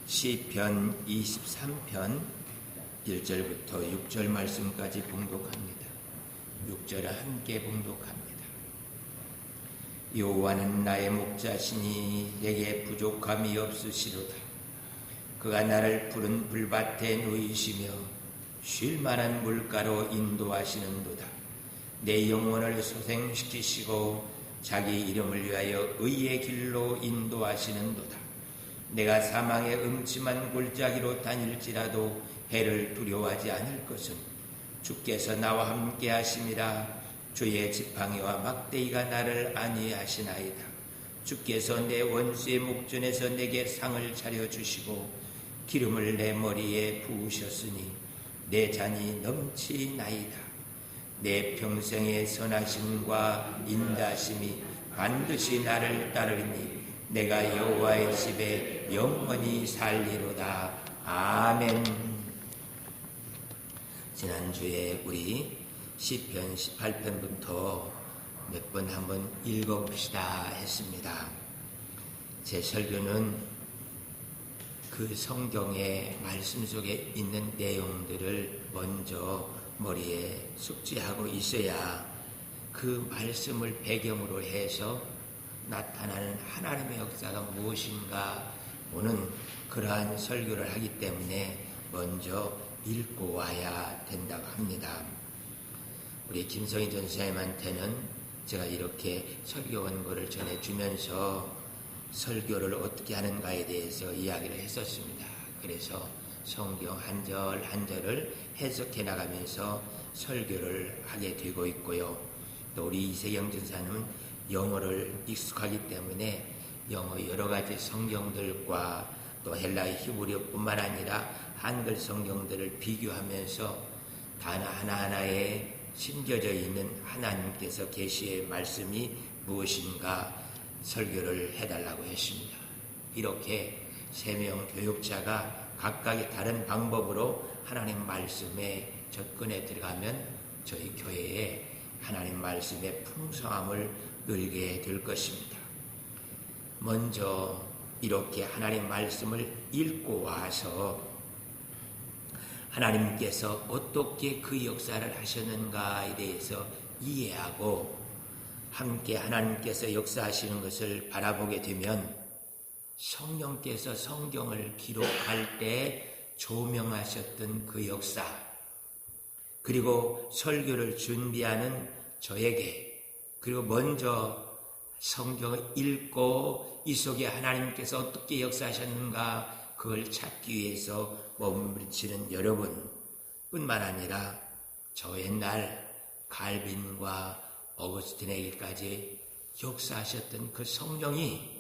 시편 23편 1절부터 6절 말씀까지 봉독합니다. 6절을 함께 봉독합니다. 여호와는 나의 목자시니 내게 부족함이 없으시로다. 그가 나를 푸른 불밭에 누이시며 쉴 만한 물가로 인도하시는도다. 내 영혼을 소생시키시고 자기 이름을 위하여 의의 길로 인도하시는도다. 내가 사망의 음침한 골짜기로 다닐지라도 해를 두려워하지 않을 것은 주께서 나와 함께 하심이라. 주의 지팡이와 막대기가 나를 안위하시나이다. 주께서 내 원수의 목전에서 내게 상을 차려주시고 기름을 내 머리에 부으셨으니 내 잔이 넘치나이다. 내 평생의 선하심과 인자심이 반드시 나를 따르리니 내가 여호와의 집에 영원히 살리로다. 아멘. 지난주에 우리 시편 18편부터 몇 번 한번 읽어봅시다 했습니다. 제 설교는 그 성경의 말씀 속에 있는 내용들을 먼저 머리에 숙지하고 있어야 그 말씀을 배경으로 해서 나타나는 하나님의 역사가 무엇인가 보는 그러한 설교를 하기 때문에 먼저 읽고 와야 된다고 합니다. 우리 김성희 전사님한테는 제가 이렇게 설교 원고를 전해주면서 설교를 어떻게 하는가에 대해서 이야기를 했었습니다. 그래서 성경 한 절 한 절을 해석해 나가면서 설교를 하게 되고 있고요. 또 우리 이세경 전사님은 영어를 익숙하기 때문에 영어 여러 가지 성경들과 또 헬라어 히브리어뿐만 아니라 한글 성경들을 비교하면서 단어 하나하나에 심겨져 있는 하나님께서 계시의 말씀이 무엇인가 설교를 해달라고 했습니다. 이렇게 3명 교육자가 각각의 다른 방법으로 하나님 말씀에 접근해 들어가면 저희 교회에 하나님 말씀의 풍성함을 누리게 될 것입니다. 먼저 이렇게 하나님 말씀을 읽고 와서 하나님께서 어떻게 그 역사를 하셨는가에 대해서 이해하고 함께 하나님께서 역사하시는 것을 바라보게 되면 성령께서 성경을 기록할 때 조명하셨던 그 역사, 그리고 설교를 준비하는 저에게, 그리고 먼저 성경을 읽고 이 속에 하나님께서 어떻게 역사하셨는가 그걸 찾기 위해서 몸부림치는 여러분뿐만 아니라 저 옛날 갈빈과 어거스틴에게까지 역사하셨던 그 성령이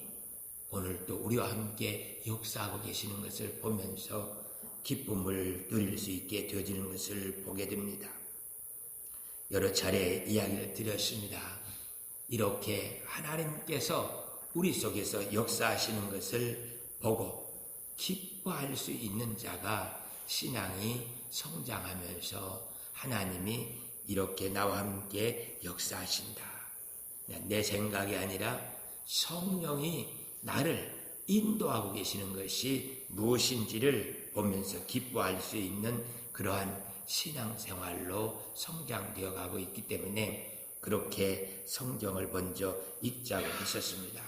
오늘도 우리와 함께 역사하고 계시는 것을 보면서 기쁨을 누릴 수 있게 되어지는 것을 보게 됩니다. 여러 차례 이야기를 드렸습니다. 이렇게 하나님께서 우리 속에서 역사하시는 것을 보고 기뻐할 수 있는 자가 신앙이 성장하면서 하나님이 이렇게 나와 함께 역사하신다. 내 생각이 아니라 성령이 나를 인도하고 계시는 것이 무엇인지를 보면서 기뻐할 수 있는 그러한 신앙생활로 성장되어 가고 있기 때문에 그렇게 성경을 먼저 읽자고 했었습니다.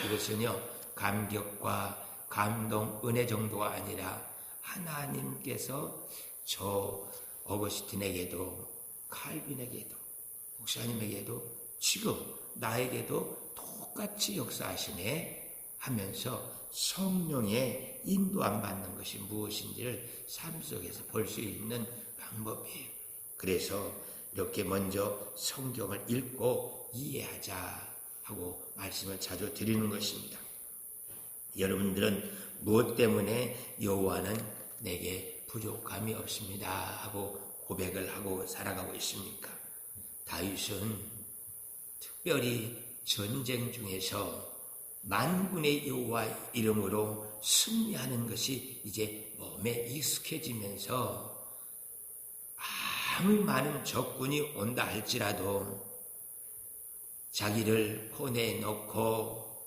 이것은요, 감격과 감동, 은혜 정도가 아니라 하나님께서 저 어거스틴에게도 칼빈에게도 목사님에게도 지금 나에게도 똑같이 역사하시네 하면서 성령의 인도함 받는 것이 무엇인지를 삶 속에서 볼 수 있는 방법이에요. 그래서 이렇게 먼저 성경을 읽고 이해하자 하고 말씀을 자주 드리는 것입니다. 여러분들은 무엇 때문에 여호와는 내게 부족함이 없습니다 하고 고백을 하고 살아가고 있습니까? 다윗은 특별히 전쟁 중에서 만군의 여호와 이름으로 승리하는 것이 이제 몸에 익숙해지면서 아무리 많은 적군이 온다 할지라도 자기를 포내에 놓고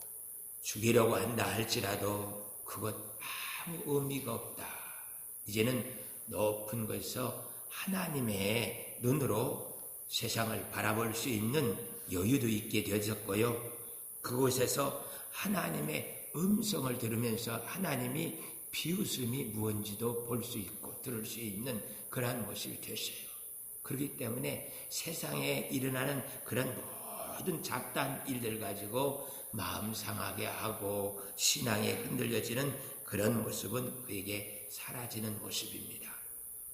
죽이려고 한다 할지라도 그것 아무 의미가 없다. 이제는 높은 곳에서 하나님의 눈으로 세상을 바라볼 수 있는 여유도 있게 되었고요. 그곳에서 하나님의 음성을 들으면서 하나님이 비웃음이 무언지도 볼 수 있고 들을 수 있는 그러한 모습이 되었어요. 그렇기 때문에 세상에 일어나는 그런 모든 잡다한 일들 가지고 마음 상하게 하고 신앙에 흔들려지는 그런 모습은 그에게 사라지는 모습입니다.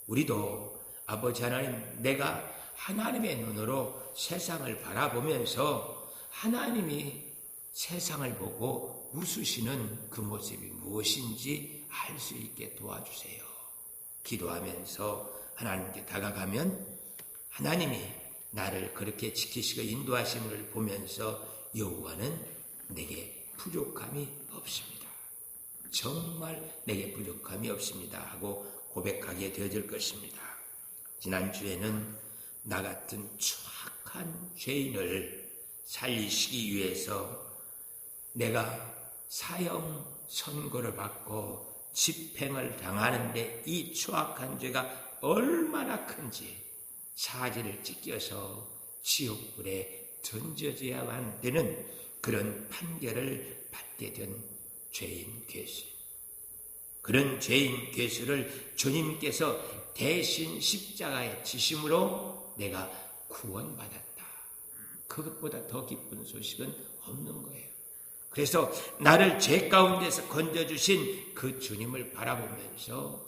우리도 아버지 하나님, 내가 하나님의 눈으로 세상을 바라보면서 하나님이 세상을 보고 웃으시는 그 모습이 무엇인지 알 수 있게 도와주세요. 기도하면서 하나님께 다가가면 하나님이 나를 그렇게 지키시고 인도하심을 보면서 여호와는 내게 부족함이 없습니다. 정말 내게 부족함이 없습니다 하고 고백하게 되어질 것입니다. 지난주에는 나 같은 추악한 죄인을 살리시기 위해서 내가 사형 선고를 받고 집행을 당하는데 이 추악한 죄가 얼마나 큰지 사지를 찢겨서 지옥불에 던져져야만 되는 그런 판결을 받게 된 죄인 괴수. 그런 죄인 괴수를 주님께서 대신 십자가에 지심으로 내가 구원받았다. 그것보다 더 기쁜 소식은 없는 거예요. 그래서 나를 죄 가운데서 건져주신 그 주님을 바라보면서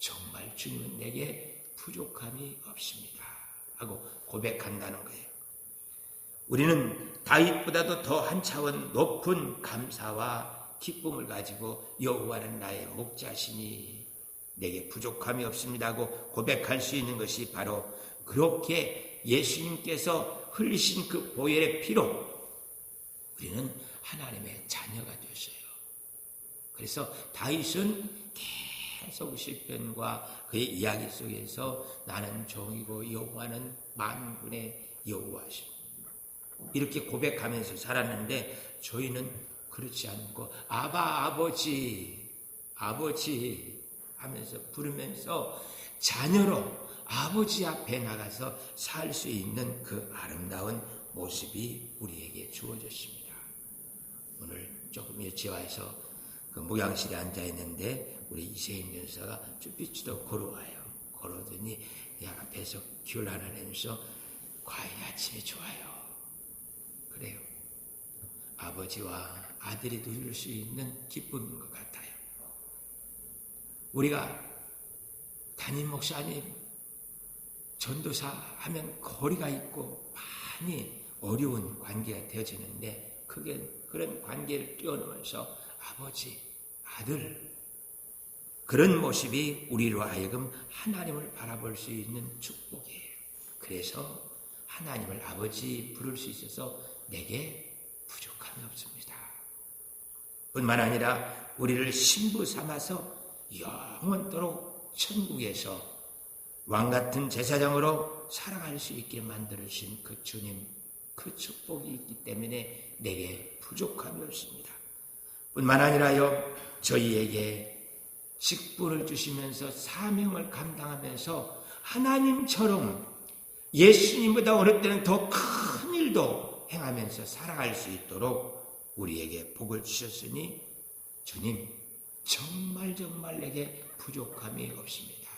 정말 주님은 내게 부족함이 없습니다 하고 고백한다는 거예요. 우리는 다윗보다도 더 한 차원 높은 감사와 기쁨을 가지고 여호와는 나의 목자시니 내게 부족함이 없습니다 하고 고백할 수 있는 것이 바로 그렇게 예수님께서 흘리신 그 보혈의 피로 우리는 하나님의 자녀가 되었어요. 그래서 다윗은 계속 시편과 그의 이야기 속에서 나는 종이고 여호와는 만군의 여호와시오. 이렇게 고백하면서 살았는데 저희는 그렇지 않고 아바 아버지 하면서 부르면서 자녀로 아버지 앞에 나가서 살 수 있는 그 아름다운 모습이 우리에게 주어졌습니다. 오늘 조금 일찍 와서 그 목양실에 앉아 있는데 우리 이세임 변사가 쭈삐쭈도 걸어와요. 걸어오더니 앞에서 귤 하나 내면서 과일이 아침에 좋아요. 그래요. 아버지와 아들이 누릴 수 있는 기쁨인 것 같아요. 우리가 담임 목사님, 전도사 하면 거리가 있고 많이 어려운 관계가 되어지는데 그런 관계를 뛰어넘어서 아버지, 아들 그런 모습이 우리로 하여금 하나님을 바라볼 수 있는 축복이에요. 그래서 하나님을 아버지 부를 수 있어서 내게 부족함이 없습니다. 뿐만 아니라 우리를 신부 삼아서 영원토록 천국에서 왕같은 제사장으로 살아갈 수 있게 만들어주신 그 주님, 그 축복이 있기 때문에 내게 부족함이 없습니다. 뿐만 아니라요, 저희에게 직분을 주시면서 사명을 감당하면서 하나님처럼 예수님보다 어느 때는 더 큰 일도 행하면서 살아갈 수 있도록 우리에게 복을 주셨으니 주님 정말 내게 부족함이 없습니다.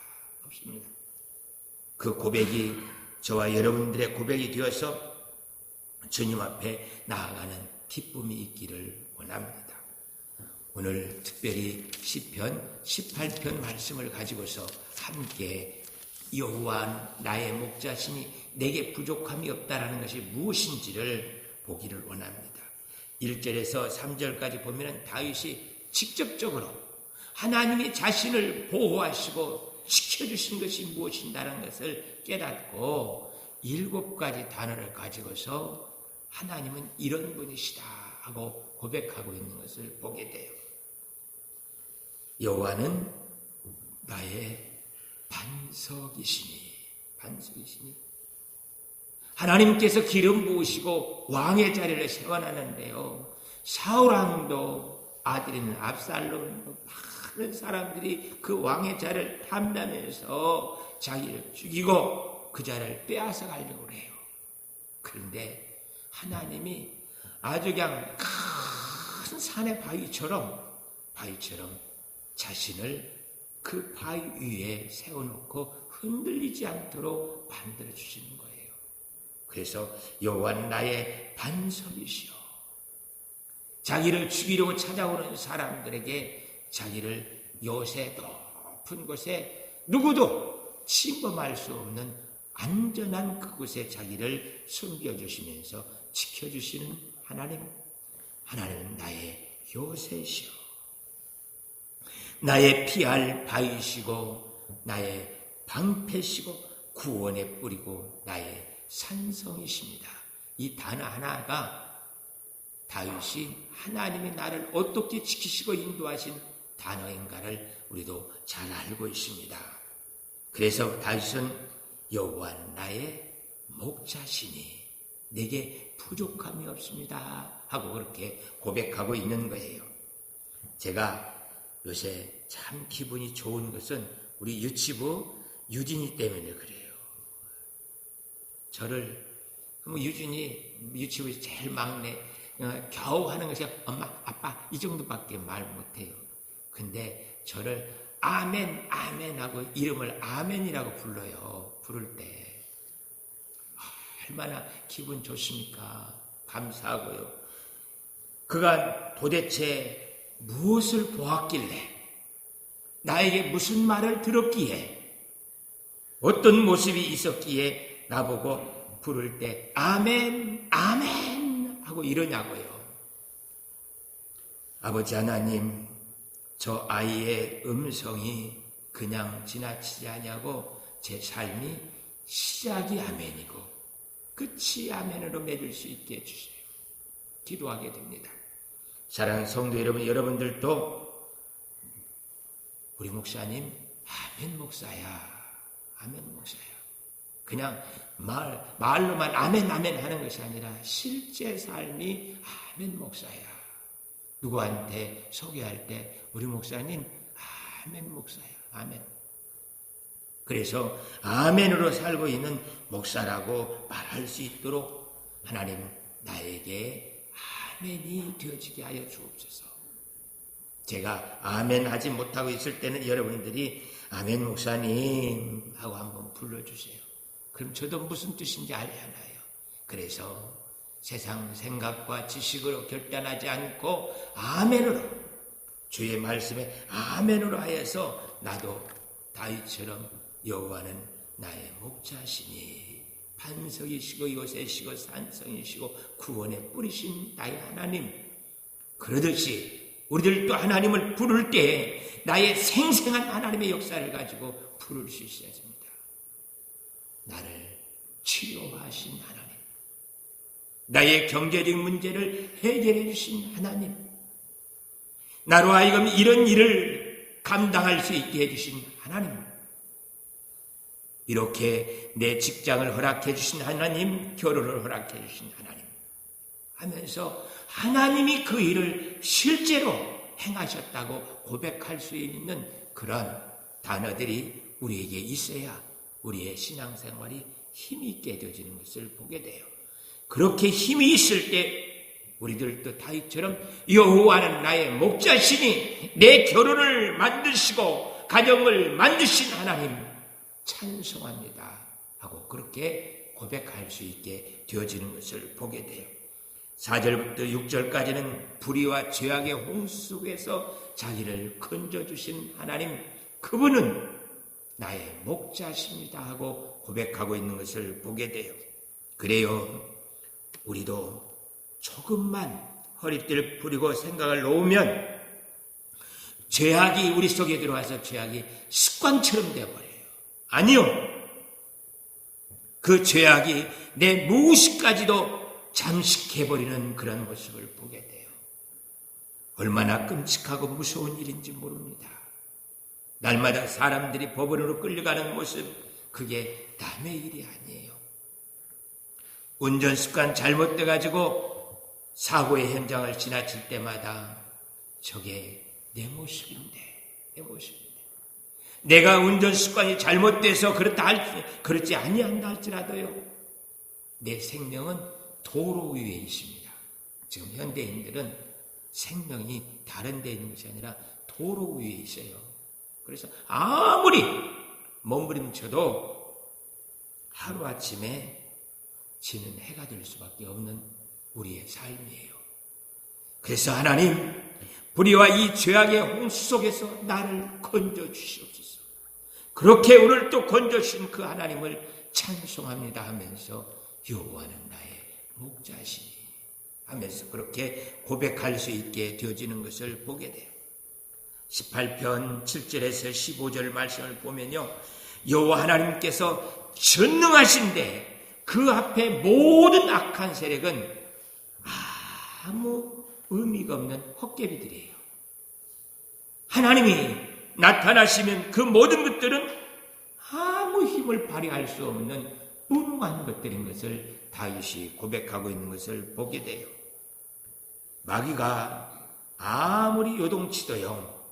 그 고백이 저와 여러분들의 고백이 되어서 주님 앞에 나아가는 기쁨이 있기를 원합니다. 오늘 특별히 시편 18편 말씀을 가지고서 함께 여호와 나의 목자시니 내게 부족함이 없다라는 것이 무엇인지를 보기를 원합니다. 1절에서 3절까지 보면 다윗이 직접적으로 하나님이 자신을 보호하시고 지켜주신 것이 무엇인가라는 것을 깨닫고 7가지 단어를 가지고서 하나님은 이런 분이시다 하고 고백하고 있는 것을 보게 돼요. 여호와는 나의 반석이시니 하나님께서 기름 부으시고 왕의 자리를 세워놨는데요, 사울왕도 아들인 압살롬도 많은 사람들이 그 왕의 자를 탐내면서 자기를 죽이고 그 자를 빼앗아 가려고 해요. 그런데 하나님이 아주 그냥 큰 산의 바위처럼 자신을 그 바위 위에 세워놓고 흔들리지 않도록 만들어 주시는 거예요. 그래서 여호와는 나의 반석이시여, 자기를 죽이려고 찾아오는 사람들에게 자기를 요새 높은 곳에 누구도 침범할 수 없는 안전한 그곳에 자기를 숨겨주시면서 지켜주시는 하나님은 나의 요새시여, 나의 피할 바위시고 나의 방패시고 구원의 뿌리고 나의 산성이십니다. 이 단어 하나가 다윗이 하나님이 나를 어떻게 지키시고 인도하신 단어인가를 우리도 잘 알고 있습니다. 그래서 다윗은 여호와는 나의 목자시니 내게 부족함이 없습니다 하고 그렇게 고백하고 있는 거예요. 제가 요새 참 기분이 좋은 것은 우리 유치부 유진이 때문에 그래요. 저를 유치부에서 제일 막내, 겨우 하는 것이 엄마, 아빠 이 정도밖에 말 못해요. 근데 저를 아멘, 아멘 하고 이름을 아멘이라고 불러요. 부를 때 얼마나 기분 좋습니까? 감사하고요. 그가 도대체 무엇을 보았길래, 나에게 무슨 말을 들었기에, 어떤 모습이 있었기에 나보고 부를 때 아멘, 아멘 하고 이러냐고요. 아버지 하나님, 저 아이의 음성이 그냥 지나치지 아니하고 제 삶이 시작이 아멘이고 끝이 아멘으로 맺을 수 있게 해주세요. 기도하게 됩니다. 사랑하는 성도 여러분, 여러분들도 우리 목사님 아멘 목사야, 아멘 목사야, 그냥 말로만 아멘 아멘 하는 것이 아니라 실제 삶이 아멘 목사야. 누구한테 소개할 때 우리 목사님 아멘 목사야, 아멘. 그래서 아멘으로 살고 있는 목사라고 말할 수 있도록 하나님 나에게 아멘이 되어지게 하여 주옵소서. 제가 아멘 하지 못하고 있을 때는 여러분들이 아멘 목사님 하고 한번 불러주세요. 그럼 저도 무슨 뜻인지 알잖아요. 그래서 세상 생각과 지식으로 결단하지 않고 아멘으로, 주의 말씀에 아멘으로 하여서 나도 다윗처럼 여호와는 나의 목자시니 반석이시고 요새시고 산성이시고 구원의 뿌리신 나의 하나님, 그러듯이 우리들도 하나님을 부를 때 나의 생생한 하나님의 역사를 가지고 부를 수 있어야 합니다. 나를 치료하신 하나님, 나의 경제적 문제를 해결해 주신 하나님, 나로 하여금 이런 일을 감당할 수 있게 해주신 하나님, 이렇게 내 직장을 허락해 주신 하나님, 결혼을 허락해 주신 하나님 하면서 하나님이 그 일을 실제로 행하셨다고 고백할 수 있는 그런 단어들이 우리에게 있어야 우리의 신앙생활이 힘이 있게 되어지는 것을 보게 돼요. 그렇게 힘이 있을 때 우리들도 다윗처럼 여호와는 나의 목자시니 내 결혼을 만드시고 가정을 만드신 하나님 찬송합니다 하고 그렇게 고백할 수 있게 되어지는 것을 보게 돼요. 4절부터 6절까지는 불의와 죄악의 홍수 속에서 자기를 건져주신 하나님, 그분은 나의 목자십니다 하고 고백하고 있는 것을 보게 돼요. 그래요, 우리도 조금만 허리띠를 부리고 생각을 놓으면 죄악이 우리 속에 들어와서 죄악이 습관처럼 되어버려요. 아니요, 그 죄악이 내 무의식까지도 잠식해버리는 그런 모습을 보게 돼요. 얼마나 끔찍하고 무서운 일인지 모릅니다. 날마다 사람들이 법원으로 끌려가는 모습, 그게 남의 일이 아니에요. 운전 습관 잘못돼가지고 사고의 현장을 지나칠 때마다 저게 내 모습인데 모습입니다. 내가 운전 습관이 잘못돼서 그렇지 아니한다 할지라도요, 내 생명은 도로 위에 있습니다. 지금 현대인들은 생명이 다른 데 있는 것이 아니라 도로 위에 있어요. 그래서 아무리 몸부림쳐도 하루아침에 지는 해가 될 수밖에 없는 우리의 삶이에요. 그래서 하나님, 불의와 이 죄악의 홍수 속에서 나를 건져주시옵소서. 그렇게 오늘 또 건져주신 그 하나님을 찬송합니다 하면서 여호와는 나의 목자시니 하면서 그렇게 고백할 수 있게 되어지는 것을 보게 돼요. 18편 7절에서 15절 말씀을 보면요, 여호와 하나님께서 전능하신데 그 앞에 모든 악한 세력은 아무 의미가 없는 헛개비들이에요. 하나님이 나타나시면 그 모든 것들은 아무 힘을 발휘할 수 없는 무능한 것들인 것을 다윗이 고백하고 있는 것을 보게 돼요. 마귀가 아무리 요동치도요,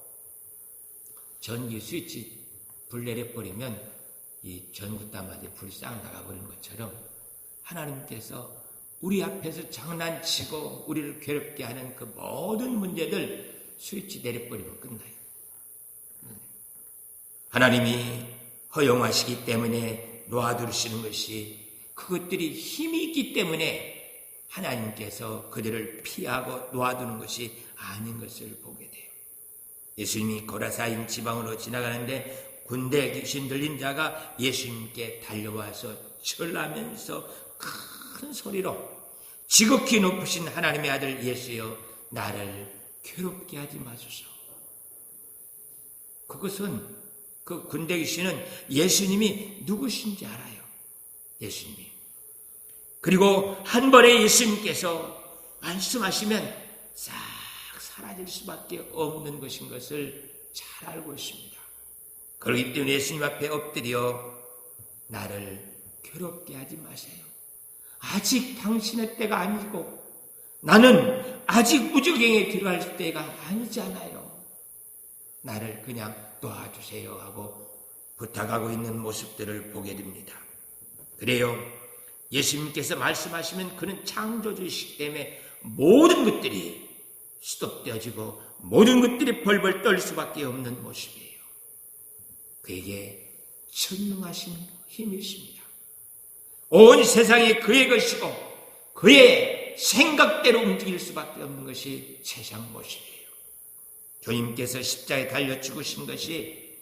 전기 스위치 불 내려버리면 이 전구담한테 불이 싹 나가버린 것처럼 하나님께서 우리 앞에서 장난치고 우리를 괴롭게 하는 그 모든 문제들 스위치 내려버리면 끝나요. 하나님이 허용하시기 때문에 놓아두시는 것이, 그것들이 힘이 있기 때문에 하나님께서 그들을 피하고 놓아두는 것이 아닌 것을 보게 돼요. 예수님이 고라사인 지방으로 지나가는데 군대 귀신 들린 자가 예수님께 달려와서 절하면서 큰 소리로 지극히 높으신 하나님의 아들 예수여, 나를 괴롭게 하지 마소서. 그것은 그 군대 귀신은 예수님이 누구신지 알아요. 예수님. 그리고 한 번에 예수님께서 말씀하시면 싹 사라질 수밖에 없는 것인 것을 잘 알고 있습니다. 그렇기 때문에 예수님 앞에 엎드려 나를 괴롭게 하지 마세요. 아직 당신의 때가 아니고 나는 아직 무적행에 들어갈 때가 아니잖아요. 나를 그냥 놓아주세요 하고 부탁하고 있는 모습들을 보게 됩니다. 그래요, 예수님께서 말씀하시면 그는 창조주이시기 때문에 모든 것들이 스톱되어지고 모든 것들이 벌벌 떨 수밖에 없는 모습이에요. 그에게 전능하신 힘이 있습니다. 온 세상이 그의 것이고 그의 생각대로 움직일 수밖에 없는 것이 세상 모습이에요. 주님께서 십자가에 달려 죽으신 것이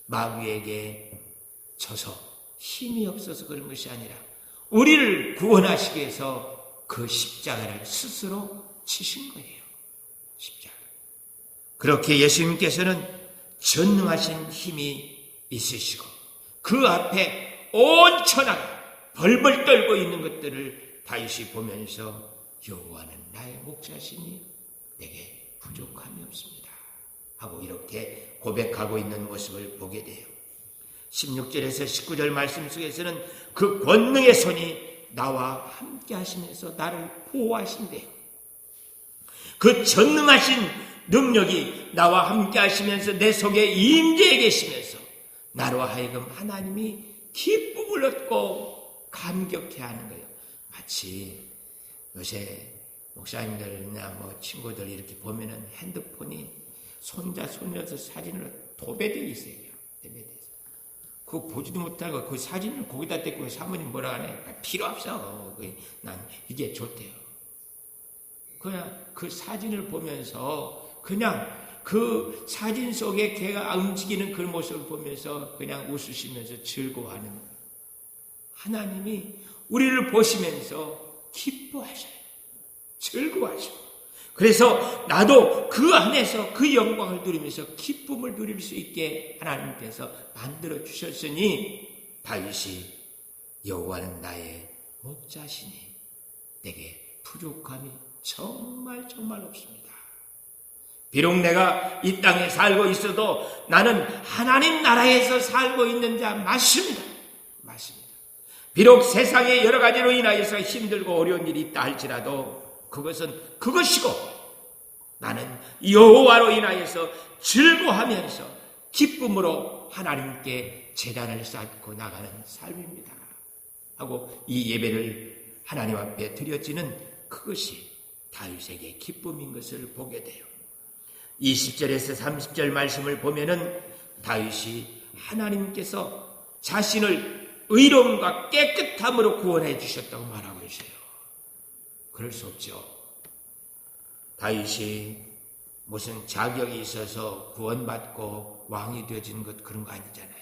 마귀에게 져서 힘이 없어서 그런 것이 아니라 우리를 구원하시기 위해서 그 십자가를 스스로 치신 거예요. 십자가. 그렇게 예수님께서는 전능하신 힘이 있으시고 그 앞에 온 천하가 벌벌 떨고 있는 것들을 다윗이 보면서 여호와는 나의 목자시니 내게 부족함이 없습니다 하고 이렇게 고백하고 있는 모습을 보게 돼요. 16절에서 19절 말씀 속에서는 그 권능의 손이 나와 함께 하시면서 나를 보호하신대요. 그 전능하신 능력이 나와 함께 하시면서 내 속에 임재해 계시면서 나로 하여금 하나님이 기쁨을 얻고 감격해하는 거예요. 마치 요새 목사님들이나 뭐 친구들 이렇게 보면은 핸드폰이 손자 손녀들 사진으로 도배되어 있어요. 그거 보지도 못하고 그 사진을 거기다 떼고 사모님 뭐라 하네. 필요 없어. 난 이게 좋대요. 그냥 그 사진을 보면서 그냥 그 사진 속에 걔가 움직이는 그 모습을 보면서 그냥 웃으시면서 즐거워하는 거예요. 하나님이 우리를 보시면서 기뻐하셔요. 즐거워하셔요. 그래서 나도 그 안에서 그 영광을 누리면서 기쁨을 누릴 수 있게 하나님께서 만들어 주셨으니 다윗이 여호와는 나의 목자시니 내게 부족함이 정말 없습니다. 비록 내가 이 땅에 살고 있어도 나는 하나님 나라에서 살고 있는 자 맞습니다. 비록 세상의 여러 가지로 인하여서 힘들고 어려운 일이 있다 할지라도 그것은 그것이고 나는 여호와로 인하여서 즐거워하면서 기쁨으로 하나님께 제단을 쌓고 나가는 삶입니다. 하고 이 예배를 하나님 앞에 드려지는 그것이 다윗에게 기쁨인 것을 보게 돼요. 20절에서 30절 말씀을 보면은 다윗이 하나님께서 자신을 의로움과 깨끗함으로 구원해 주셨다고 말하고 있어요. 그럴 수 없죠. 다윗이 무슨 자격이 있어서 구원받고 왕이 되어진 것 그런 거 아니잖아요.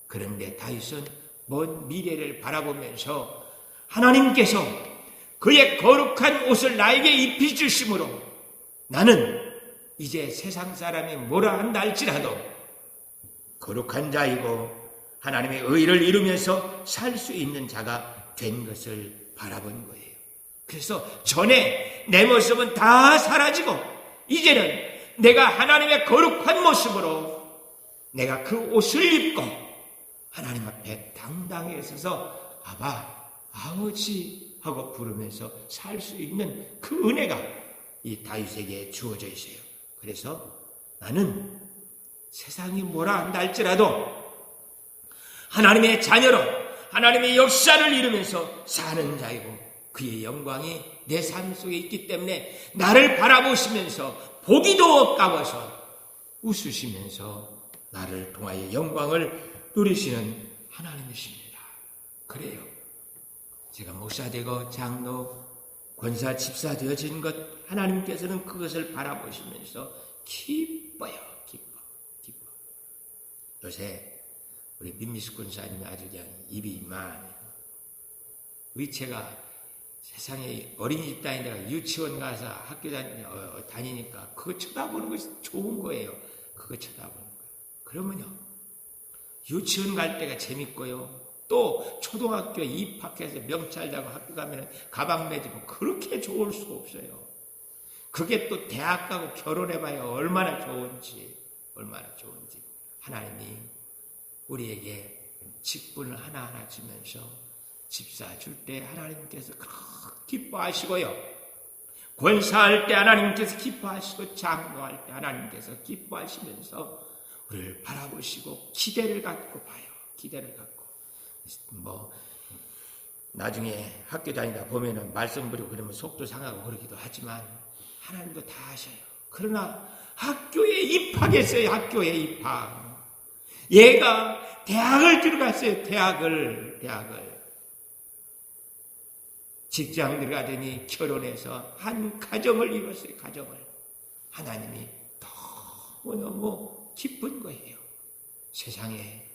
그런데 다윗은 먼 미래를 바라보면서 하나님께서 그의 거룩한 옷을 나에게 입히주심으로 나는 이제 세상 사람이 뭐라 한다 할지라도 거룩한 자이고 하나님의 의를 이루면서 살 수 있는 자가 된 것을 바라본 거예요. 그래서 전에 내 모습은 다 사라지고 이제는 내가 하나님의 거룩한 모습으로 내가 그 옷을 입고 하나님 앞에 당당히 서서 아바, 아버지 하고 부르면서 살 수 있는 그 은혜가 이 다윗에게 주어져 있어요. 그래서 나는 세상이 뭐라 한다 할지라도 하나님의 자녀로 하나님의 역사를 이루면서 사는 자이고 그의 영광이 내 삶 속에 있기 때문에 나를 바라보시면서 보기도 없까워서 웃으시면서 나를 통하여 영광을 누리시는 하나님이십니다. 그래요. 제가 목사되고 장로, 권사, 집사 되어진 것 하나님께서는 그것을 바라보시면서 기뻐요. 기뻐. 요새 우리 민미숙 권사님이 아주 그냥 입이 많아요. 제가 세상에 어린이집 다니다가 유치원 가서 학교 다니니까 그거 쳐다보는 것이 좋은 거예요. 그거 쳐다보는 거예요. 그러면요. 유치원 갈 때가 재밌고요. 또 초등학교 입학해서 명찰 달고 학교 가면 가방 매지고 그렇게 좋을 수가 없어요. 그게 또 대학 가고 결혼해봐야 얼마나 좋은지 하나님이 우리에게 직분을 하나하나 주면서 집사 줄 때 하나님께서 기뻐하시고요. 권사할 때 하나님께서 기뻐하시고 장로할 때 하나님께서 기뻐하시면서 우리를 바라보시고 기대를 갖고 봐요. 기대를 갖고 나중에 학교 다니다 보면은 말씀 부리고 그러면 속도 상하고 그러기도 하지만 하나님도 다 아셔요. 그러나 학교에 입학했어요. 학교에 입학. 얘가 대학을 들어갔어요. 대학을. 직장 들어가더니 결혼해서 한 가정을 이뤘어요. 가정을. 하나님이 너무너무 기쁜 거예요. 세상에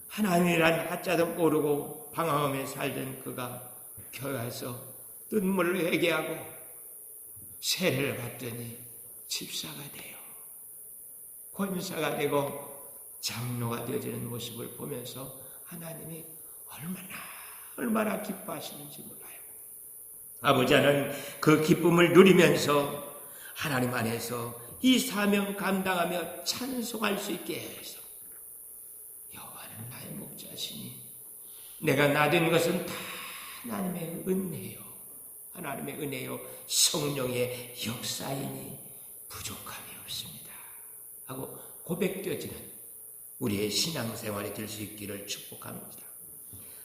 하나님이란 하자도 모르고 방황하며 살던 그가 교회 와서 눈물로 회개하고 세례를 받더니 집사가 돼요. 권사가 되고 장로가 되어지는 모습을 보면서 하나님이 얼마나 기뻐하시는지 몰라요. 아버지는 그 기쁨을 누리면서 하나님 안에서 이 사명 감당하며 찬송할 수 있게 해서 여호와는 나의 목자시니 내가 나된 것은 다 하나님의 은혜요. 하나님의 은혜요. 성령의 역사이니 부족함이 없습니다. 하고 고백되어지는 우리의 신앙생활이 될 수 있기를 축복합니다.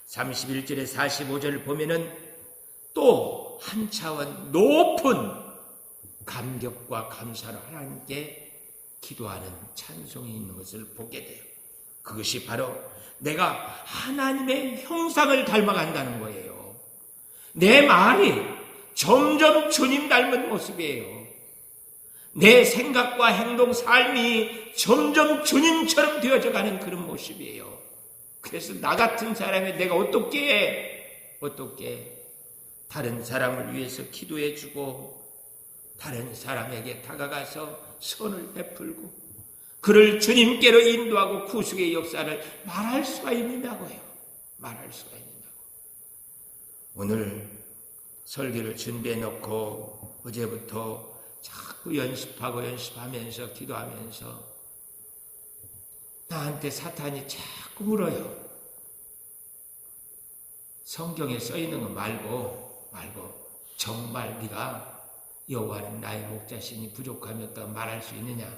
31절에 45절을 보면은 또 한 차원 높은 감격과 감사로 하나님께 기도하는 찬송이 있는 것을 보게 돼요. 그것이 바로 내가 하나님의 형상을 닮아간다는 거예요. 내 말이 점점 주님 닮은 모습이에요. 내 생각과 행동, 삶이 점점 주님처럼 되어져가는 그런 모습이에요. 그래서 나 같은 사람이 내가 어떻게 다른 사람을 위해서 기도해주고 다른 사람에게 다가가서 선을 베풀고 그를 주님께로 인도하고 구속의 역사를 말할 수가 있느냐고요. 말할 수가 있느냐고. 오늘 설교를 준비해놓고 어제부터 자꾸 연습하면서 기도하면서 나한테 사탄이 자꾸 물어요. 성경에 써있는 거 말고 정말 네가 여호와는 나의 목자시니 부족함이 없다고 말할 수 있느냐?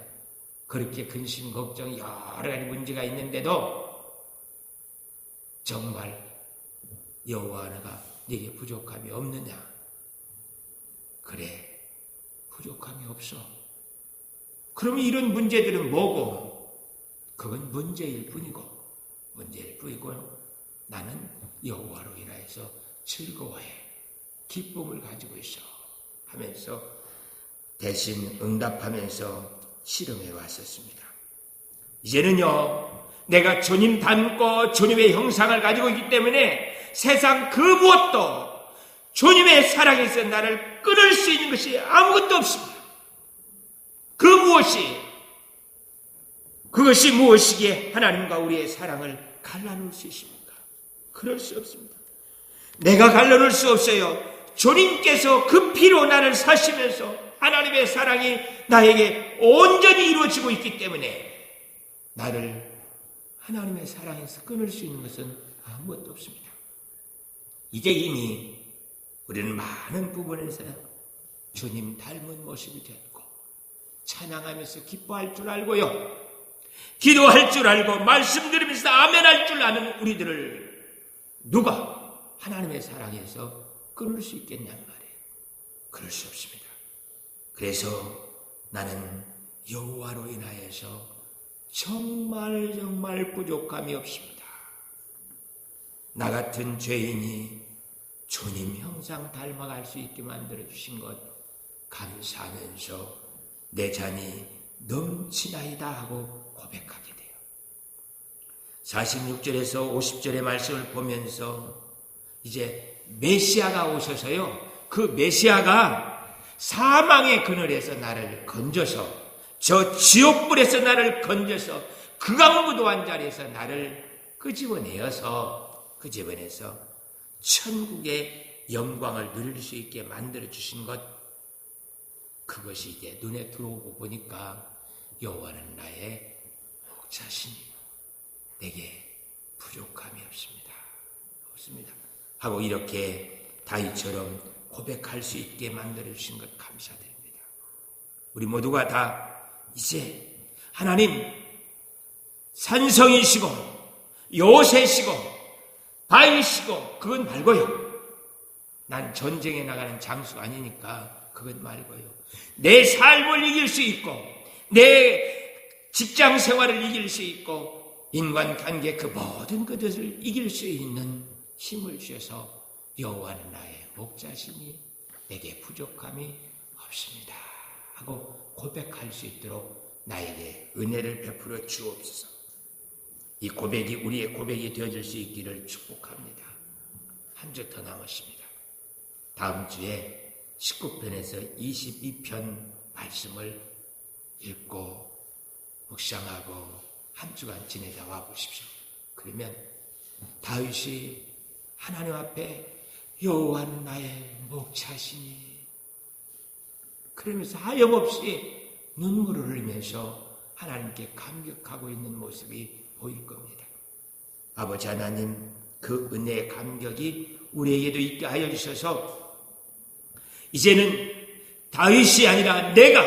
그렇게 근심, 걱정, 여러 가지 문제가 있는데도 정말 여호와가 네게 부족함이 없느냐? 그래, 부족함이 없어. 그러면 이런 문제들은 뭐고? 그건 문제일 뿐이고 나는 여호와로 인하여서 즐거워해, 기쁨을 가지고 있어 하면서 대신 응답하면서 실험해 왔었습니다. 이제는요, 내가 주님 닮고 주님의 형상을 가지고 있기 때문에 세상 그 무엇도 주님의 사랑에서 나를 끊을 수 있는 것이 아무것도 없습니다. 그것이 무엇이기에 하나님과 우리의 사랑을 갈라놓을 수 있습니까? 그럴 수 없습니다. 내가 갈라놓을 수 없어요. 주님께서 그 피로 나를 사시면서 하나님의 사랑이 나에게 온전히 이루어지고 있기 때문에 나를 하나님의 사랑에서 끊을 수 있는 것은 아무것도 없습니다. 이제 이미 우리는 많은 부분에서 주님 닮은 모습이 되었고 찬양하면서 기뻐할 줄 알고요, 기도할 줄 알고 말씀 들으면서 아멘할 줄 아는 우리들을 누가 하나님의 사랑에서 끊을 수 있겠냐는 말이에요. 그럴 수 없습니다. 그래서 나는 여호와로 인하여서 정말 부족함이 없습니다. 나 같은 죄인이 주님 형상 닮아갈 수 있게 만들어주신 것 감사하면서 내 잔이 넘치나이다 하고 고백하게 돼요. 46절에서 50절의 말씀을 보면서 이제 메시아가 오셔서요, 그 메시아가 사망의 그늘에서 나를 건져서, 저 지옥불에서 나를 건져서, 극악무도한 자리에서 나를 끄집어내서 천국의 영광을 누릴 수 있게 만들어주신 것, 그것이 이제 눈에 들어오고 보니까 여호와는 나의 목자시니 내게 부족함이 없습니다 하고 이렇게 다윗처럼 고백할 수 있게 만들어주신 것 감사드립니다. 우리 모두가 다 이제 하나님 산성이시고 요새시고 바위시고 그건 말고요, 난 전쟁에 나가는 장수가 아니니까 그건 말고요, 내 삶을 이길 수 있고 내 직장 생활을 이길 수 있고 인간관계 그 모든 것을 이길 수 있는 힘을 주셔서 여호와는 나의 목자시니 내게 부족함이 없습니다 하고 고백할 수 있도록 나에게 은혜를 베풀어 주옵소서. 이 고백이 우리의 고백이 되어질 수 있기를 축복합니다. 한 주 더 남았습니다. 다음 주에 19편에서 22편 말씀을 읽고 묵상하고 한 주간 지내다 와보십시오. 그러면 다윗이 하나님 앞에 여호와는 나의 목자시니 그러면서 하염없이 눈물을 흘리면서 하나님께 감격하고 있는 모습이 보일 겁니다. 아버지 하나님, 그 은혜의 감격이 우리에게도 있게 하여 주셔서 이제는 다윗이 아니라 내가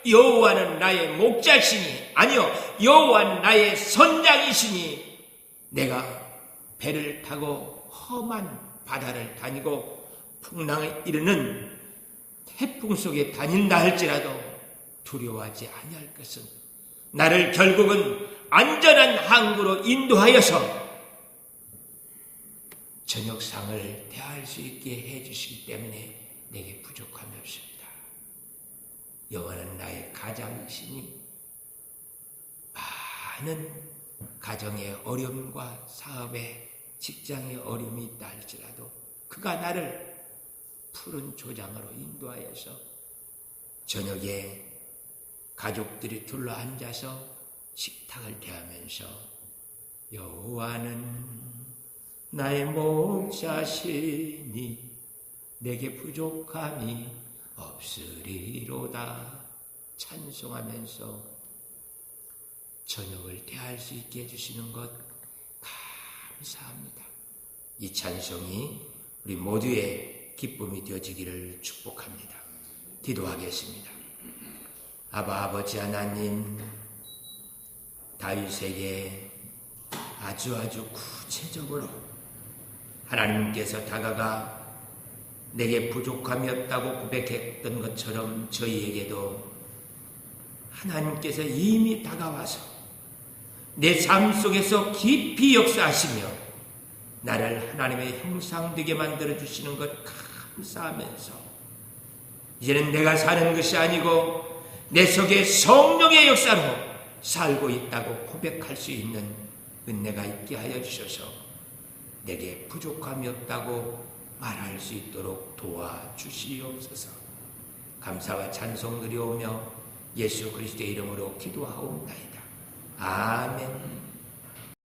여호와는 나의 목자시니, 아니요, 여호와는 나의 선장이시니 내가 배를 타고 험한 바다를 다니고 풍랑에 이르는 태풍 속에 다닌다 할지라도 두려워하지 아니할 것은 나를 결국은 안전한 항구로 인도하여서 저녁상을 대할 수 있게 해주시기 때문에 내게 부족함이 없습니다. 여호와는 나의 가장이시니 많은 가정의 어려움과 사업의 직장의 어려움이 있다 할지라도 그가 나를 푸른 조장으로 인도하여서 저녁에 가족들이 둘러앉아서 식탁을 대하면서 여호와는 나의 목자시니 내게 부족함이 없으리로다 찬송하면서 저녁을 대할 수 있게 해주시는 것 감사합니다. 이 찬송이 우리 모두의 기쁨이 되어지기를 축복합니다. 기도하겠습니다. 아버지 하나님, 다윗에게 아주 구체적으로 하나님께서 다가가 내게 부족함이 없다고 고백했던 것처럼 저희에게도 하나님께서 이미 다가와서 내 삶 속에서 깊이 역사하시며 나를 하나님의 형상되게 만들어주시는 것 감사하면서 이제는 내가 사는 것이 아니고 내 속에 성령의 역사로 살고 있다고 고백할 수 있는 은혜가 있게 하여 주셔서 내게 부족함이 없다고 말할 수 있도록 도와주시옵소서. 감사와 찬송 드리오며 예수 그리스도의 이름으로 기도하옵나이다. 아멘.